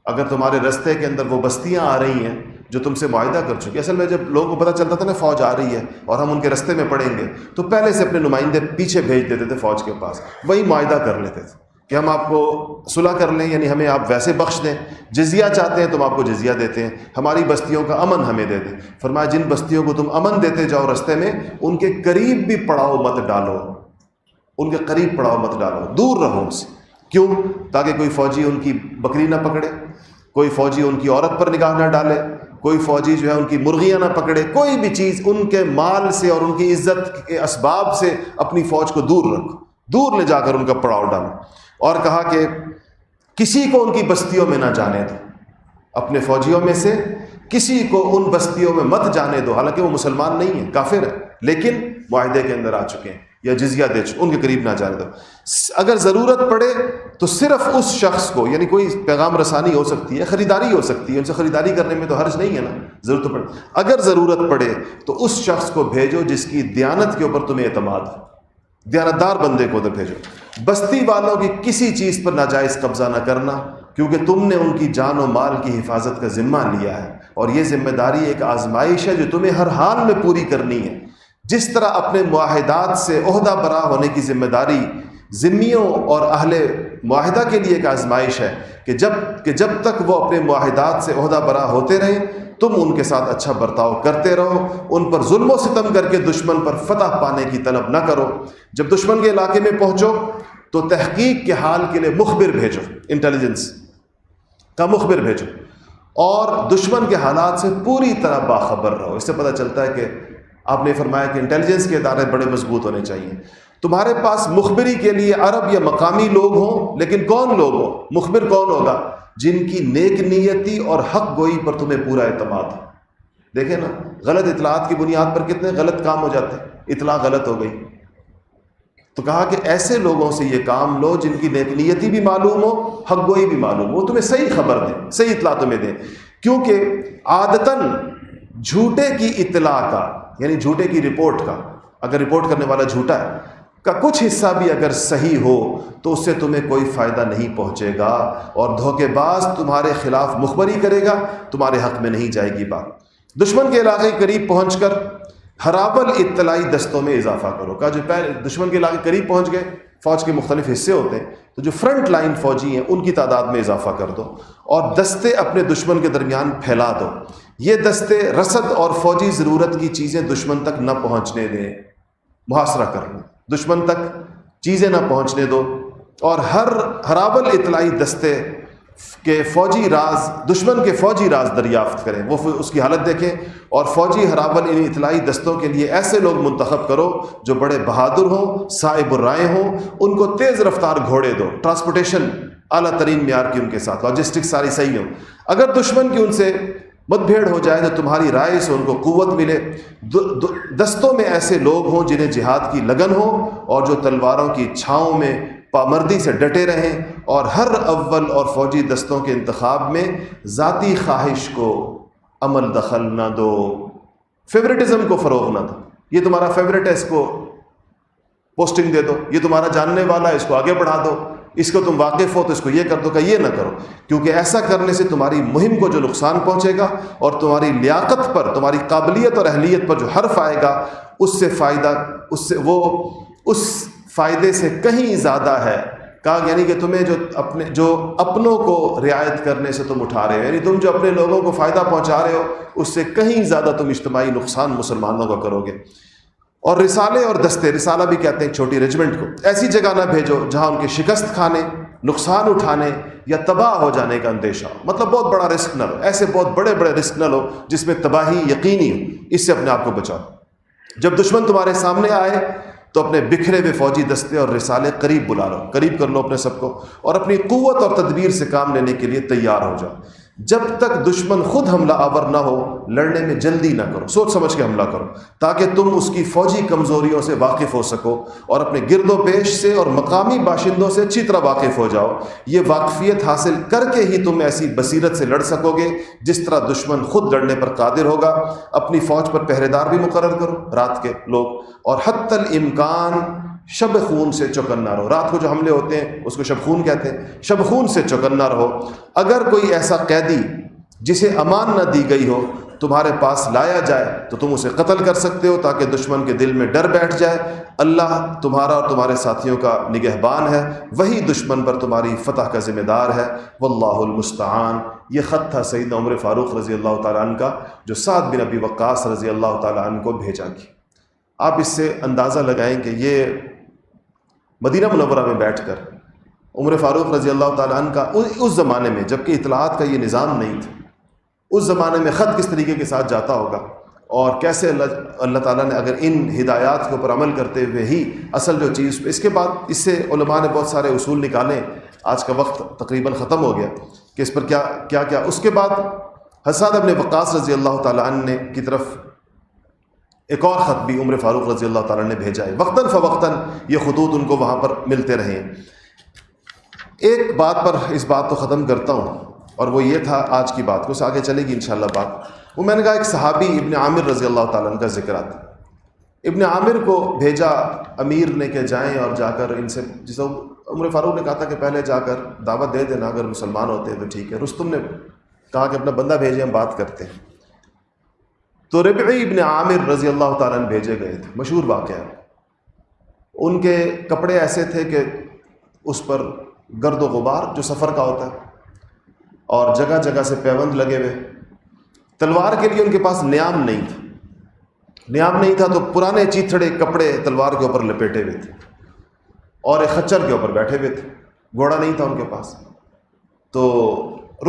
اگر تمہارے رستے کے اندر وہ بستیاں آ رہی ہیں جو تم سے معاہدہ کر چکی. اصل میں جب لوگوں کو پتہ چلتا تھا نا فوج آ رہی ہے اور ہم ان کے رستے میں پڑیں گے، تو پہلے سے اپنے نمائندے پیچھے بھیج دیتے تھے فوج کے پاس. وہی معاہدہ کر لیتے تھے کہ ہم آپ کو صلح کر لیں، یعنی ہمیں آپ ویسے بخش دیں، جزیہ چاہتے ہیں تو ہم آپ کو جزیہ دیتے ہیں، ہماری بستیوں کا امن ہمیں دے دیں. فرمایا جن بستیوں کو تم امن دیتے جاؤ رستے میں، ان کے قریب بھی پڑاؤ مت ڈالو، ان کے قریب پڑاؤ مت ڈالو، دور رہو ان سے. کیوں؟ تاکہ کوئی فوجی ان کی بکری نہ پکڑے، کوئی فوجی ان کی عورت پر نگاہ نہ ڈالے، کوئی فوجی جو ہے ان کی مرغیاں نہ پکڑے. کوئی بھی چیز ان کے مال سے اور ان کی عزت کے اسباب سے اپنی فوج کو دور رکھو، دور لے جا کر ان کا پڑاؤ ڈالو. اور کہا کہ کسی کو ان کی بستیوں میں نہ جانے دو، اپنے فوجیوں میں سے کسی کو ان بستیوں میں مت جانے دو. حالانکہ وہ مسلمان نہیں ہیں، کافر ہیں، لیکن معاہدے کے اندر آ چکے ہیں یا جزیہ دے چکے، ان کے قریب نہ جانے دو. اگر ضرورت پڑے تو صرف اس شخص کو، یعنی کوئی پیغام رسانی ہو سکتی ہے، خریداری ہو سکتی ہے، ان سے خریداری کرنے میں تو حرج نہیں ہے نا. ضرورت پڑے، اگر ضرورت پڑے تو اس شخص کو بھیجو جس کی دیانت کے اوپر تمہیں اعتماد ہو، دیانتدار بندے کو ادھر بھیجو. بستی والوں کی کسی چیز پر ناجائز قبضہ نہ کرنا، کیونکہ تم نے ان کی جان و مال کی حفاظت کا ذمہ لیا ہے، اور یہ ذمہ داری ایک آزمائش ہے جو تمہیں ہر حال میں پوری کرنی ہے. جس طرح اپنے معاہدات سے عہدہ برا ہونے کی ذمہ داری ذمیوں اور اہل معاہدہ کے لیے ایک آزمائش ہے کہ جب تک وہ اپنے معاہدات سے عہدہ برا ہوتے رہیں، تم ان کے ساتھ اچھا برتاؤ کرتے رہو، ان پر ظلم و ستم کر کے دشمن پر فتح پانے کی طلب نہ کرو. جب دشمن کے علاقے میں پہنچو تو تحقیق کے حال کے لیے مخبر بھیجو، انٹیلیجنس کا مخبر بھیجو، اور دشمن کے حالات سے پوری طرح باخبر رہو. اس سے پتہ چلتا ہے کہ آپ نے فرمایا کہ انٹیلیجنس کے ادارے بڑے مضبوط ہونے چاہیے. تمہارے پاس مخبری کے لیے عرب یا مقامی لوگ ہوں، لیکن کون لوگ ہوں؟ مخبر کون ہوگا؟ جن کی نیک نیتی اور حق گوئی پر تمہیں پورا اعتماد ہو. دیکھیں نا، غلط اطلاعات کی بنیاد پر کتنے غلط کام ہو جاتے ہیں. اطلاع غلط ہو گئی تو کہا کہ ایسے لوگوں سے یہ کام لو جن کی نیک نیتی بھی معلوم ہو، حق گوئی بھی معلوم ہو، وہ تمہیں صحیح خبر دیں، صحیح اطلاع تمہیں دیں. کیونکہ عادتاً جھوٹے کی اطلاع کا، یعنی جھوٹے کی رپورٹ کا، اگر رپورٹ کرنے والا جھوٹا ہے، کا کچھ حصہ بھی اگر صحیح ہو تو اس سے تمہیں کوئی فائدہ نہیں پہنچے گا، اور دھوکے باز تمہارے خلاف مخبری کرے گا، تمہارے حق میں نہیں جائے گی بات. دشمن کے علاقے کے قریب پہنچ کر حرابل اطلاعی دستوں میں اضافہ کرو. کہا جو پہلے دشمن کے علاقے قریب پہنچ گئے، فوج کے مختلف حصے ہوتے ہیں، تو جو فرنٹ لائن فوجی ہیں ان کی تعداد میں اضافہ کر دو اور دستے اپنے دشمن کے درمیان پھیلا دو. یہ دستے رسد اور فوجی ضرورت کی چیزیں دشمن تک نہ پہنچنے دیں. محاصرہ کر لو, دشمن تک چیزیں نہ پہنچنے دو. اور ہر ہراول اطلاعی دستے کے فوجی راز, دشمن کے فوجی راز دریافت کریں, وہ اس کی حالت دیکھیں. اور فوجی ہراول ان اطلاعی دستوں کے لیے ایسے لوگ منتخب کرو جو بڑے بہادر ہوں, صائب الرائے ہوں. ان کو تیز رفتار گھوڑے دو, ٹرانسپورٹیشن اعلیٰ ترین معیار کی ان کے ساتھ, لاجسٹکس ساری صحیح ہوں. اگر دشمن کی ان سے مت بھیڑ ہو جائے تو تمہاری رائے سے ان کو قوت ملے. دستوں میں ایسے لوگ ہوں جنہیں جہاد کی لگن ہو اور جو تلواروں کی چھاؤں میں پامردی سے ڈٹے رہیں, اور ہر اول اور فوجی دستوں کے انتخاب میں ذاتی خواہش کو عمل دخل نہ دو, فیورٹزم کو فروغ نہ دو. یہ تمہارا فیورٹ ہے, اس کو پوسٹنگ دے دو. یہ تمہارا جاننے والا ہے, اس کو آگے بڑھا دو. اس کو تم واقف ہو تو اس کو یہ کر دو, کہ یہ نہ کرو, کیونکہ ایسا کرنے سے تمہاری مہم کو جو نقصان پہنچے گا اور تمہاری لیاقت پر, تمہاری قابلیت اور اہلیت پر جو حرف آئے گا, اس سے فائدہ, اس فائدے سے کہیں زیادہ ہے. کہا یعنی کہ تمہیں جو اپنوں کو رعایت کرنے سے تم اٹھا رہے ہو, یعنی تم جو اپنے لوگوں کو فائدہ پہنچا رہے ہو, اس سے کہیں زیادہ تم اجتماعی نقصان مسلمانوں کا کرو گے. اور رسالے اور دستے, رسالہ بھی کہتے ہیں ایک چھوٹی ریجمنٹ کو, ایسی جگہ نہ بھیجو جہاں ان کے شکست کھانے, نقصان اٹھانے یا تباہ ہو جانے کا اندیشہ ہو. مطلب بہت بڑا رسک نہ لو, ایسے بہت بڑے بڑے رسک نہ لو جس میں تباہی یقینی ہو. اس سے اپنے آپ کو بچاؤ. جب دشمن تمہارے سامنے آئے تو اپنے بکھرے ہوئے فوجی دستے اور رسالے قریب بلا لو, قریب کر لو اپنے سب کو, اور اپنی قوت اور تدبیر سے کام لینے کے لیے تیار ہو جاؤ. جب تک دشمن خود حملہ آور نہ ہو, لڑنے میں جلدی نہ کرو, سوچ سمجھ کے حملہ کرو, تاکہ تم اس کی فوجی کمزوریوں سے واقف ہو سکو اور اپنے گرد و پیش سے اور مقامی باشندوں سے اچھی طرح واقف ہو جاؤ. یہ واقفیت حاصل کر کے ہی تم ایسی بصیرت سے لڑ سکو گے جس طرح دشمن خود لڑنے پر قادر ہوگا. اپنی فوج پر پہرے دار بھی مقرر کرو, رات کے لوگ, اور حتی الامکان شب خون سے چوکنا رہو. رات کو جو حملے ہوتے ہیں اس کو شب خون کہتے ہیں, شب خون سے چوکنا رہو. اگر کوئی ایسا قیدی جسے امان نہ دی گئی ہو تمہارے پاس لایا جائے تو تم اسے قتل کر سکتے ہو, تاکہ دشمن کے دل میں ڈر بیٹھ جائے. اللہ تمہارا اور تمہارے ساتھیوں کا نگہبان ہے, وہی دشمن پر تمہاری فتح کا ذمہ دار ہے. واللہ المستعان. یہ خط تھا سیدنا عمر فاروق رضی اللہ تعالیٰ عنہ کا, جو سعد بن ابی وقاص رضی اللہ تعالیٰ عنہ کو بھیجا گیا. آپ اس سے اندازہ لگائیں کہ یہ مدینہ منورہ میں بیٹھ کر عمر فاروق رضی اللہ تعالیٰ عنہ کا اس زمانے میں, جبکہ اطلاعات کا یہ نظام نہیں تھا, اس زمانے میں خط کس طریقے کے ساتھ جاتا ہوگا, اور کیسے اللہ تعالیٰ نے اگر ان ہدایات کے اوپر عمل کرتے ہوئے ہی اصل جو چیز. اس کے بعد اس سے علماء نے بہت سارے اصول نکالے. آج کا وقت تقریباً ختم ہو گیا کہ اس پر کیا. اس کے بعد حساد ابن وقاص رضی اللہ تعالیٰ عنہ نے کی طرف ایک اور خط بھی عمر فاروق رضی اللہ تعالیٰ نے بھیجا ہے. وقتاً فوقتاً یہ خطوط ان کو وہاں پر ملتے رہے ہیں. ایک بات پر اس بات کو ختم کرتا ہوں, اور وہ یہ تھا, آج کی بات کو اس آگے چلے گی انشاءاللہ بات. وہ میں نے کہا ایک صحابی ابن عامر رضی اللہ تعالیٰ عنہ کا ذکر آتا. ابن عامر کو بھیجا امیر نے کہ جائیں اور جا کر ان سے, جسے عمر فاروق نے کہا تھا کہ پہلے جا کر دعوت دے دینا, اگر مسلمان ہوتے ہیں تو ٹھیک ہے. رستم نے کہا کہ اپنا بندہ بھیجے, ہم بات کرتے ہیں. تو ربعی ابن عامر رضی اللہ تعالیٰ عنہ بھیجے گئے تھے. مشہور واقعہ ہے. ان کے کپڑے ایسے تھے کہ اس پر گرد و غبار جو سفر کا ہوتا ہے, اور جگہ جگہ سے پیوند لگے ہوئے. تلوار کے لیے ان کے پاس نیام نہیں تھا. نیام نہیں تھا تو پرانے چیتھڑے کپڑے تلوار کے اوپر لپیٹے ہوئے تھے, اور ایک خچر کے اوپر بیٹھے ہوئے تھے. گھوڑا نہیں تھا ان کے پاس. تو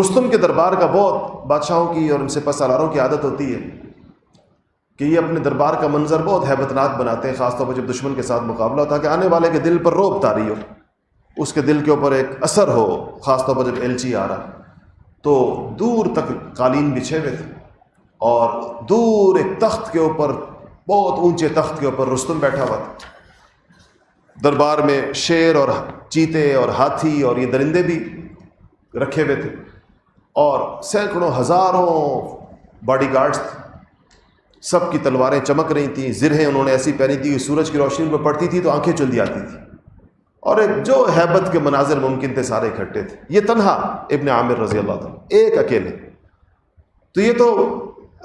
رستم کے دربار کا بہت بادشاہوں کی اور ان سے سالاروں کی عادت ہوتی ہے کہ یہ اپنے دربار کا منظر بہت ہیبت ناک بناتے ہیں, خاص طور پر جب دشمن کے ساتھ مقابلہ ہوتا ہے, کہ آنے والے کے دل پر رعب طاری ہو, اس کے دل کے اوپر ایک اثر ہو, خاص طور پر جب ایلچی آ رہا. تو دور تک قالین بچھے ہوئے تھے, اور دور ایک تخت کے اوپر, بہت اونچے تخت کے اوپر رستم بیٹھا ہوا تھا. دربار میں شیر اور چیتے اور ہاتھی اور یہ درندے بھی رکھے ہوئے تھے, اور سینکڑوں ہزاروں باڈی گارڈز تھے. سب کی تلواریں چمک رہی تھیں, زرہیں انہوں نے ایسی پہنی تھی, سورج کی روشنی پر پڑتی تھی تو آنکھیں چل آتی تھی, اور ایک جو ہیبت کے مناظر ممکن تھے سارے اکٹھے تھے. یہ تنہا ابن عامر رضی اللہ تعالیٰ, ایک اکیلے. تو یہ تو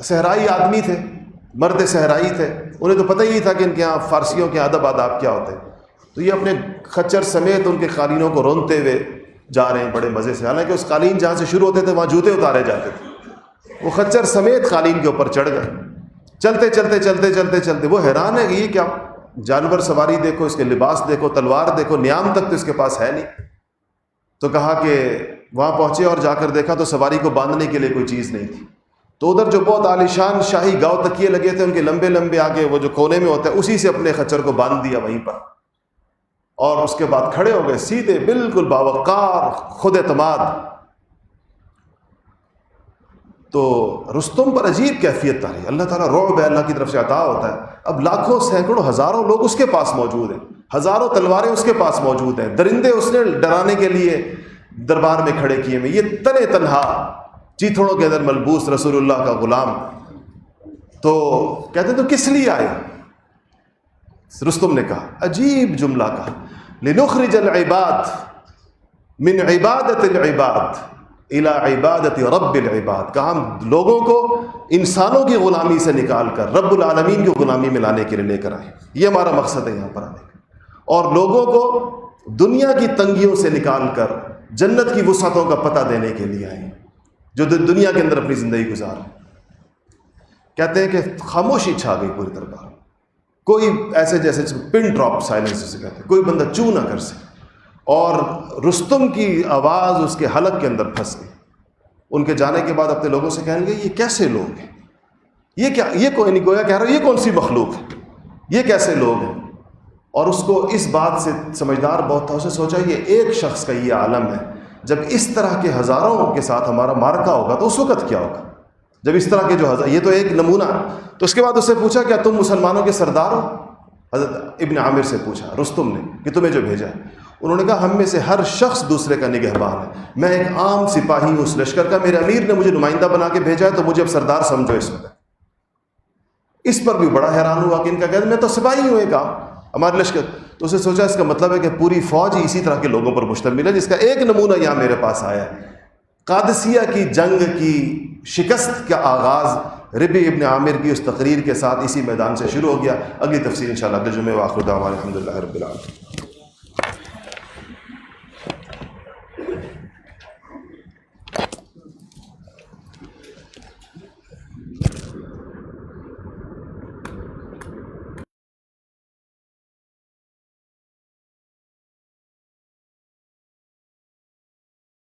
صحرائی آدمی تھے, مرد صحرائی تھے, انہیں تو پتہ ہی نہیں تھا کہ ان کے یہاں فارسیوں کے ادب آداب کیا ہوتے ہیں. تو تو یہ اپنے خچر سمیت ان کے قالینوں کو رونتے ہوئے جا رہے ہیں بڑے مزے سے، حالانکہ اس قالین جہاں سے شروع ہوتے تھے وہاں جوتے اتارے جاتے تھے، وہ خچر سمیت قالین کے اوپر چڑھ گئے، چلتے چلتے چلتے چلتے چلتے وہ حیران ہے کہ یہ کیا جانور سواری دیکھو، اس کے لباس دیکھو، تلوار دیکھو، نیام تک تو اس کے پاس ہے نہیں۔ تو کہا کہ وہاں پہنچے اور جا کر دیکھا تو سواری کو باندھنے کے لیے کوئی چیز نہیں تھی، تو ادھر جو بہت عالیشان شاہی گاؤ تکیے لگے تھے ان کے لمبے لمبے آگے وہ جو کونے میں ہوتا ہے اسی سے اپنے خچر کو باندھ دیا وہیں پر، اور اس کے بعد کھڑے ہو گئے سیدھے بالکل باوقار خود اعتماد۔ تو رستم پر عجیب کیفیت آئی، اللہ تعالیٰ رعب ہے، اللہ کی طرف سے عطا ہوتا ہے۔ اب لاکھوں سینکڑوں ہزاروں لوگ اس کے پاس موجود ہیں، ہزاروں تلواریں اس کے پاس موجود ہیں، درندے اس نے ڈرانے کے لیے دربار میں کھڑے کیے ہیں، یہ تنے تنہا چیتھڑوں کے اندر ملبوس رسول اللہ کا غلام۔ تو کہتے ہیں تو کس لیے آئے؟ رستم نے کہا، عجیب جملہ کہا، لنخرج العباد من عبادت العباد الى عبادت رب العباد، کہا ہم لوگوں کو انسانوں کی غلامی سے نکال کر رب العالمین کی غلامی میں لانے کے لیے لے کر آئے، یہ ہمارا مقصد ہے یہاں پر آنے کا، اور لوگوں کو دنیا کی تنگیوں سے نکال کر جنت کی وسعتوں کا پتہ دینے کے لیے آئے جو دنیا کے اندر اپنی زندگی گزار رہے۔ کہتے ہیں کہ خاموشی چھا گئی پوری دربار، کوئی ایسے جیسے پن ڈراپ سائلنس جسے کہتے ہیں، کوئی بندہ چوں نہ کر سکے، اور رستم کی آواز اس کے حلق کے اندر پھنس گئی۔ ان کے جانے کے بعد اپنے لوگوں سے کہنے لگے یہ کیسے لوگ ہیں، یہ کیا، یہ کوئی نہیں، گویا کہہ رہا یہ کون سی مخلوق ہے، یہ کیسے لوگ ہیں۔ اور اس کو اس بات سے سمجھدار بہت تھا، اسے سوچا یہ ایک شخص کا یہ عالم ہے، جب اس طرح کے ہزاروں کے ساتھ ہمارا مارکا ہوگا تو اس وقت کیا ہوگا، جب اس طرح کے جو یہ تو ایک نمونہ۔ تو اس کے بعد اس سے پوچھا کیا تم مسلمانوں کے سردار ہو؟ حضرت ابن عامر سے پوچھا رستم نے کہ تمہیں جو بھیجا ہے، انہوں نے کہا ہم میں سے ہر شخص دوسرے کا نگہبان ہے، میں ایک عام سپاہی ہوں اس لشکر کا، میرے امیر نے مجھے نمائندہ بنا کے بھیجا ہے تو مجھے اب سردار سمجھو اس وقت۔ اس پر بھی بڑا حیران ہوا کہ ان کا کہتے میں تو سپاہی ہوں ایک عام، ہمارے لشکر۔ تو اسے سوچا اس کا مطلب ہے کہ پوری فوج ہی اسی طرح کے لوگوں پر مشتمل ہے، جس کا ایک نمونہ یہاں میرے پاس آیا ہے۔ قادسیہ کی جنگ کی شکست کا آغاز ربی ابن عامر کی اس تقریر کے ساتھ اسی میدان سے شروع ہو گیا۔ اگلی تفصیل انشاءاللہ اگلے جمعے، وآخر دعوانا الحمدللہ رب العالمین۔